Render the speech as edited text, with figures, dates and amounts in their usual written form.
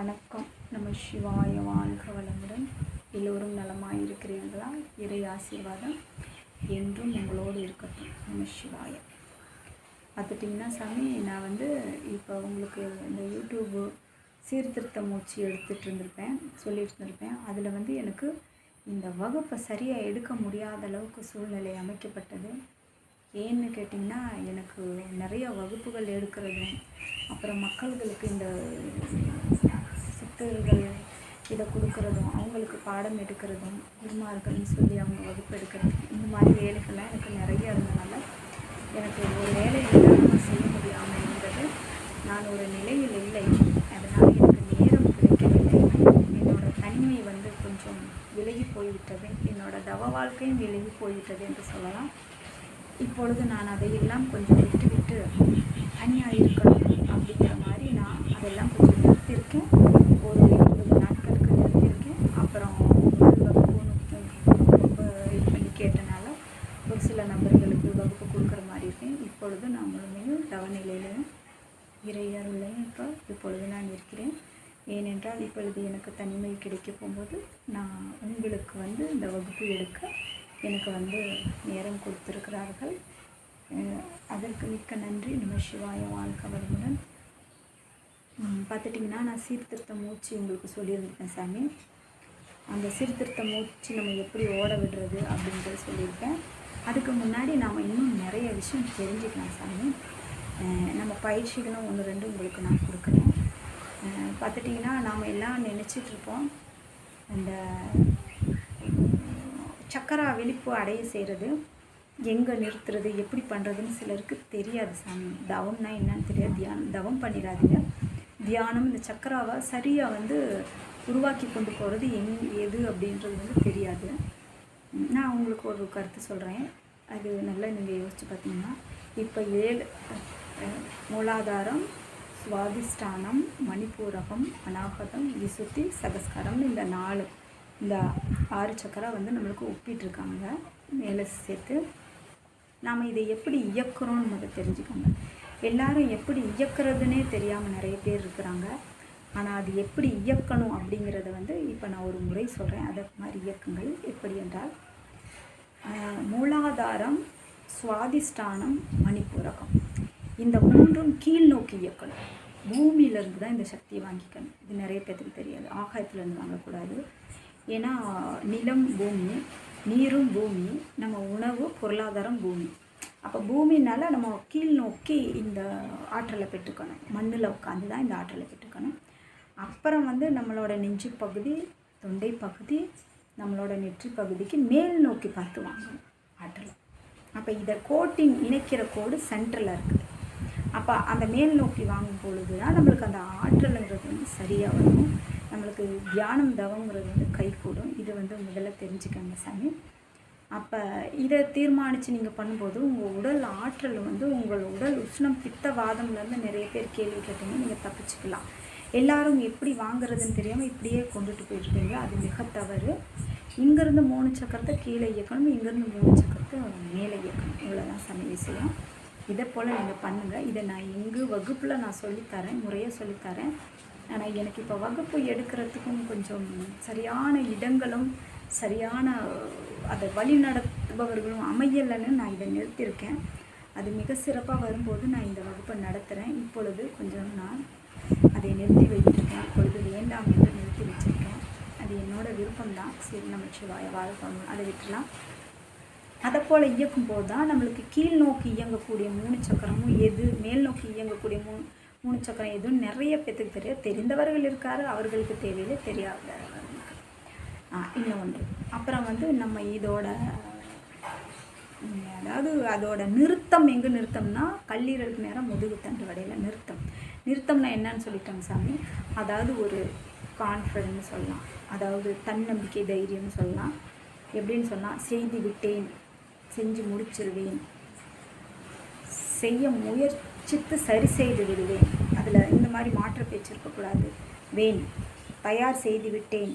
வணக்கம். நம சிவாய. வாழ்க வளமுடன். எல்லோரும் நலமாக இருக்கிறீர்களா? இறை ஆசீர்வாதம் என்றும் உங்களோடு இருக்கட்டும். நம சிவாய. பார்த்துட்டிங்கன்னா சாமி, நான் இப்போ உங்களுக்கு இந்த யூடியூப்பு சீர்திருத்த மூச்சு எடுத்துகிட்டு சொல்லியிருந்திருப்பேன். அதில் எனக்கு இந்த வகுப்பை சரியாக எடுக்க முடியாத அளவுக்கு சூழ்நிலை அமைக்கப்பட்டது. ஏன்னு கேட்டிங்கன்னா, எனக்கு நிறைய வகுப்புகள் எடுக்கிறதும், அப்புறம் மக்கள்களுக்கு இந்த சித்தர்கள் இதை கொடுக்குறதும், அவங்களுக்கு பாடம் எடுக்கிறதும், குருமார்கள்னு சொல்லி அவங்க வகுப்பு எடுக்கிறதும், இந்த மாதிரி வேலைகள்லாம் எனக்கு நிறைய இருந்தனால எனக்கு ஒரு வேலை இல்லாமல் செய்ய முடியாமல் இருந்தது. நான் ஒரு நிலையில் இல்லை. அதனால் எனக்கு நேரம் கிடைக்கவில்லை. என்னோடய தனிமை கொஞ்சம் விலகி போய்விட்டது. என்னோடய தவ வாழ்க்கையும் விலகி போய்விட்டது என்று சொல்லலாம். இப்பொழுது நான் அதையெல்லாம் கொஞ்சம் விட்டு தனியாக இருக்கணும் அப்படிங்கிற மாதிரி நான் அதெல்லாம் கொஞ்சம் நிறுத்தியிருக்கேன். ஒரு 20 நாட்களுக்கு நிறுத்தியிருக்கேன். அப்புறம் வகுப்பு இது பண்ணி கேட்டனால ஒரு சில நபர்களுக்கு வகுப்பு கொடுக்குற மாதிரி இருக்கேன். இப்பொழுது நான் முழுமையும் தவநிலையிலையும் இறையருளையும் இப்பொழுது நான் இருக்கிறேன். ஏனென்றால் இப்பொழுது எனக்கு தனிமை கிடைக்க போகும்போது நான் உங்களுக்கு இந்த வகுப்பு எடுக்க எனக்கு நேரம் கொடுத்துருக்கிறார்கள். அதற்கு மிக்க நன்றி. நம சிவாய. வாழ்க வளமுடன். பார்த்துட்டிங்கன்னா, நான் சீர்திருத்த மூச்சு உங்களுக்கு சொல்லியிருந்திருக்கேன் சாமி. அந்த சீர்திருத்த மூச்சு நம்ம எப்படி ஓட விடுறது அப்படின்றத சொல்லியிருக்கேன். அதுக்கு முன்னாடி நாம் இன்னும் நிறைய விஷயம் தெரிஞ்சுக்கலாம் சாமி. நம்ம பயிற்சிகளும் 1-2 உங்களுக்கு நான் கொடுக்குறேன். பார்த்துட்டிங்கன்னா, நாம் எல்லாம் நினச்சிட்ருப்போம் அந்த சக்கரா விழிப்பு அடைய செய்கிறது, எங்கே நிறுத்துறது, எப்படி பண்ணுறதுன்னு சிலருக்கு தெரியாது சாமி. தவம்னா என்னன்னு தெரியாது. தவம் பண்ணிடாதீங்க. தியானம் இந்த சக்கராவை சரியாக உருவாக்கி கொண்டு போகிறது எது அப்படின்றது தெரியாது. நான் உங்களுக்கு ஒரு கருத்து சொல்கிறேன். அது நல்லா நீங்கள் யோசித்து பார்த்தீங்கன்னா, இப்போ 7 மூலாதாரம், சுவாதிஷ்டானம், மணிப்பூரகம், அநாகதம், விசுத்தி, சகஸ்காரம்னு இந்த 6 சக்கரா நம்மளுக்கு ஒப்பிட்டுருக்காங்க மேலே சேர்த்து. நாம் இதை எப்படி இயக்குறோன்னு முதல் தெரிஞ்சுக்கோங்க. எல்லாரும் எப்படி இயக்கிறதுனே தெரியாமல் நிறைய பேர் இருக்கிறாங்க. ஆனால் அது எப்படி இயக்கணும் அப்படிங்கிறத இப்போ நான் ஒரு முறை சொல்கிறேன். அதை மாதிரி இயக்குங்கள். எப்படி என்றால், மூலாதாரம், சுவாதிஷ்டானம், மணிப்பூரகம், இந்த 3ம் கீழ் நோக்கி இயக்கணும். பூமியிலேருந்து தான் இந்த சக்தியை வாங்கிக்கணும். இது நிறைய பேருக்கு தெரியாது. ஆகாயத்துலேருந்து வாங்கக்கூடாது. ஏன்னா நிலம் பூமி, நீரும் பூமி, நம்ம உணவு பொருளாதாரம் பூமி. அப்போ பூமினால் நம்ம கீழ் நோக்கி இந்த ஆற்றலை பெற்றுக்கணும். மண்ணில் உட்காந்து தான் இந்த ஆற்றலை பெற்றுக்கணும். அப்புறம் நம்மளோட நெஞ்சு பகுதி, தொண்டை பகுதி, நம்மளோட நெற்றி பகுதிக்கு மேல் நோக்கி பார்த்து வாங்கணும் ஆற்றலை. அப்போ இதை கோட்டிங் இணைக்கிற கோடு சென்ட்ரலில் இருக்குது. அப்போ அந்த மேல் நோக்கி வாங்கும் பொழுது தான் நம்மளுக்கு அந்த ஆற்றலுங்கிறது சரியாக வரும். நம்மளுக்கு தியானம் தவங்கிறது கைகூடும். இது முதல்ல தெரிஞ்சுக்கங்க சாமி. அப்போ இதை தீர்மானித்து நீங்கள் பண்ணும்போது உங்கள் உடல் ஆற்றல் உங்கள் உடல் உஷ்ணம் பித்த வாதம்லேருந்து நிறைய பேர் கேள்வி கேட்டீங்க. நீங்கள் தப்பிச்சுக்கலாம். எல்லாரும் எப்படி வாங்குறதுன்னு தெரியாமல் இப்படியே கொண்டுட்டு போயிட்டுருப்பீங்க. அது மிக தவறு. இங்கேருந்து 3 சக்கரத்தை கீழே இயக்கணும், இங்கேருந்து 3 சக்கரத்தை மேலே இயக்கணும். இவ்வளோதான் சாமி விஷயம். இதை போல் நீங்கள் பண்ணுங்கள். இதை நான் வகுப்பில் நான் சொல்லித்தரேன், முறையாக சொல்லித்தரேன். ஆனால் எனக்கு இப்போ வகுப்பு எடுக்கிறதுக்கும் கொஞ்சம் சரியான இடங்களும் சரியான அதை வழி நடத்துபவர்களும் அமையலைன்னு நான் இதை நிறுத்தியிருக்கேன். அது மிக சிறப்பாக வரும்போது நான் இந்த வகுப்பை நடத்துகிறேன். இப்பொழுது கொஞ்சம் நான் அதை நிறுத்தி வைத்திருக்கேன். இப்பொழுது வேண்டாம் என்று நிறுத்தி வச்சுருக்கேன். அது என்னோடய விருப்பம்தான். சரி, நம்ம சிவாய வாழ்க்கணும், அதை விட்டுலாம். அதை போல் இயக்கும் போது தான் நம்மளுக்கு கீழ் நோக்கி இயங்கக்கூடிய 3 சக்கரமும் எது, மேல் நோக்கி இயங்கக்கூடிய 3 சக்கரம் எதுவும் நிறைய பேத்துக்கு தெரியாது. தெரிந்தவர்கள் இருக்காரு, அவர்களுக்கு தேவையில்லை. தெரியாதவர்களுக்கு இன்னொன்று. அப்புறம் நம்ம இதோட அதோட நிறுத்தம் எங்கே நிறுத்தம்னா, கல்லீரலுக்கு நேரம் முதுகு தண்டு வடையில் நிறுத்தம்னா என்னன்னு சொல்லிட்டாங்க சாமி. அதாவது ஒரு கான்ஃபிடன்ஸ் சொல்லலாம், அதாவது தன்னம்பிக்கை, தைரியம்னு சொல்லலாம். எப்படின்னு சொன்னால், செய்து விட்டேன், செஞ்சு முடிச்சிருவேன், செய்ய முயற்சித்து சரி செய்து விடுவேன். அதில் இந்த மாதிரி மாற்ற பேச்சு இருக்கக்கூடாது. தயார் செய்து விட்டேன்,